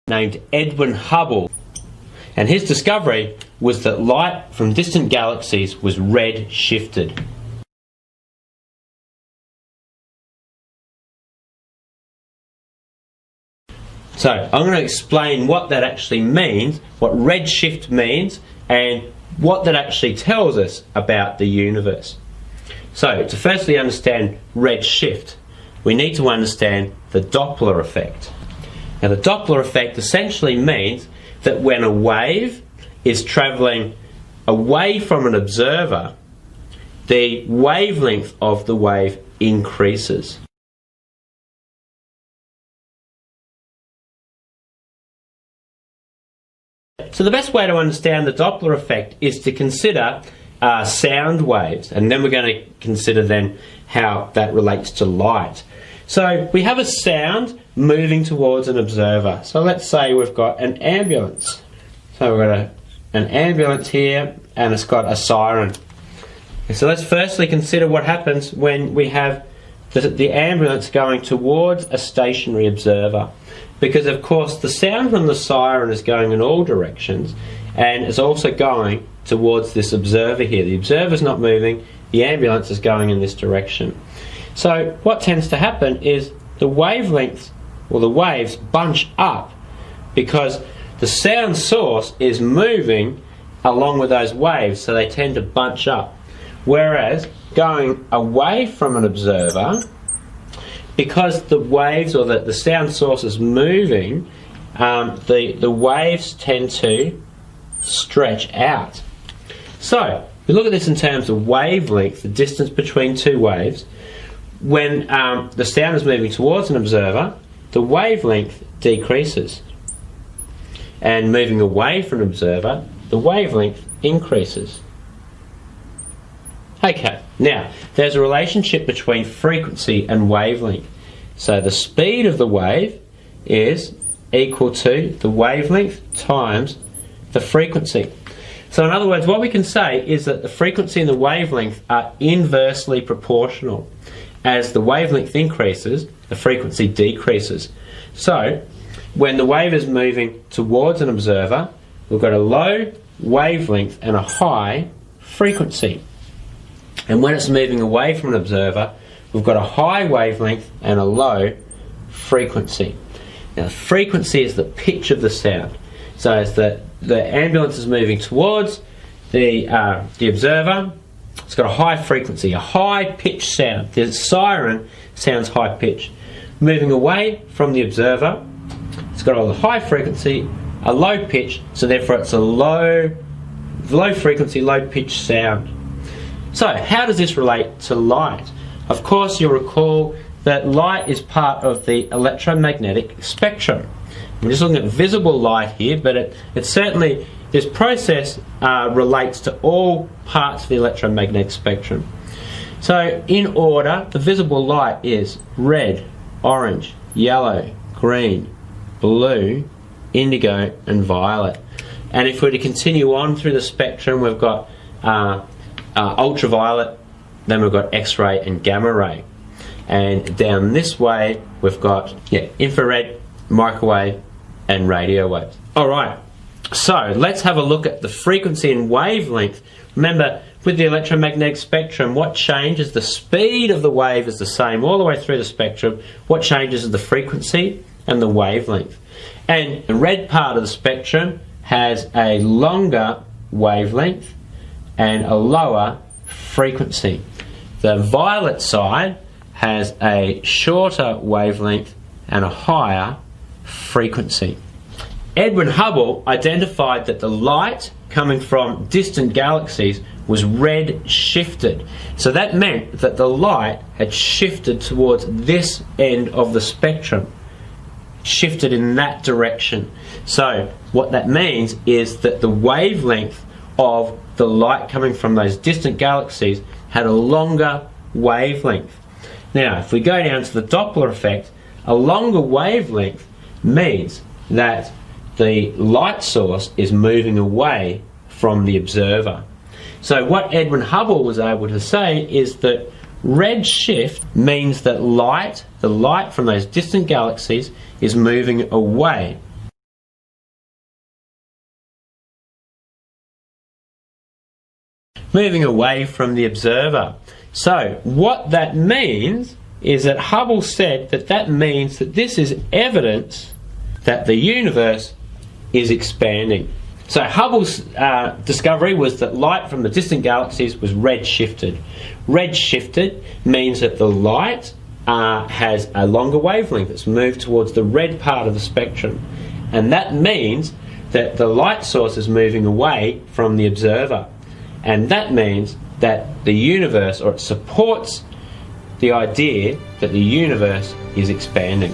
named Edwin Hubble, and his discovery was that light from distant galaxies was red shifted. So I'm going to explain what that actually means, what redshift means, and what that actually tells us about the universe. So to firstly understand redshift, we need to understand the Doppler effect. Now the Doppler effect essentially means that when a wave is travelling away from an observer, the wavelength of the wave increases. So the best way to understand the Doppler effect is to consider sound waves, and then we're going to consider then how that relates to light. So we have a sound moving towards an observer. So let's say we've got an ambulance. So we've got an ambulance here, and it's got a siren. So let's firstly consider what happens when we have the ambulance going towards a stationary observer. Because of course the sound from the siren is going in all directions, and it's also going towards this observer here. The observer's not moving, the ambulance is going in this direction. So what tends to happen is the wavelengths, or the waves, bunch up because the sound source is moving along with those waves, so they tend to bunch up. Whereas going away from an observer, because the waves, or the sound source is moving, the waves tend to stretch out. So we look at this in terms of wavelength, the distance between two waves. When the sound is moving towards an observer, the wavelength decreases, and moving away from an observer, the wavelength increases. Okay, now there's a relationship between frequency and wavelength. So the speed of the wave is equal to the wavelength times the frequency. So in other words, what we can say is that the frequency and the wavelength are inversely proportional. As the wavelength increases, the frequency decreases. So when the wave is moving towards an observer, we've got a low wavelength and a high frequency. And when it's moving away from an observer, we've got a high wavelength and a low frequency. Now, frequency is the pitch of the sound. So as the ambulance is moving towards the observer, it's got a high frequency, a high-pitched sound. The siren sounds high-pitched. Moving away from the observer, it's got a high frequency, a low pitch, so therefore it's a low frequency, low-pitched sound. So how does this relate to light? Of course you'll recall that light is part of the electromagnetic spectrum. I'm just looking at visible light here, but it certainly, this process relates to all parts of the electromagnetic spectrum. So in order, the visible light is red, orange, yellow, green, blue, indigo and violet. And if we're to continue on through the spectrum, we've got ultraviolet, then we've got X-ray and gamma ray. And down this way we've got infrared, microwave and radio waves. Alright, so let's have a look at the frequency and wavelength. Remember, with the electromagnetic spectrum, what changes? The speed of the wave is the same all the way through the spectrum. What changes is the frequency and the wavelength. And the red part of the spectrum has a longer wavelength and a lower frequency. The violet side has a shorter wavelength and a higher frequency. Edwin Hubble identified that the light coming from distant galaxies was red shifted. So that meant that the light had shifted towards this end of the spectrum, shifted in that direction. So what that means is that the wavelength of the light coming from those distant galaxies had a longer wavelength. Now if we go down to the Doppler effect, a longer wavelength means that the light source is moving away from the observer. So what Edwin Hubble was able to say is that red shift means that the light from those distant galaxies is moving away moving away from the observer. So what that means is that Hubble said that that means that this is evidence that the universe is expanding. So Hubble's discovery was that light from the distant galaxies was red-shifted. Red-shifted means that the light has a longer wavelength. It's moved towards the red part of the spectrum. And that means that the light source is moving away from the observer. And that means that the universe, or it supports the idea that the universe is expanding.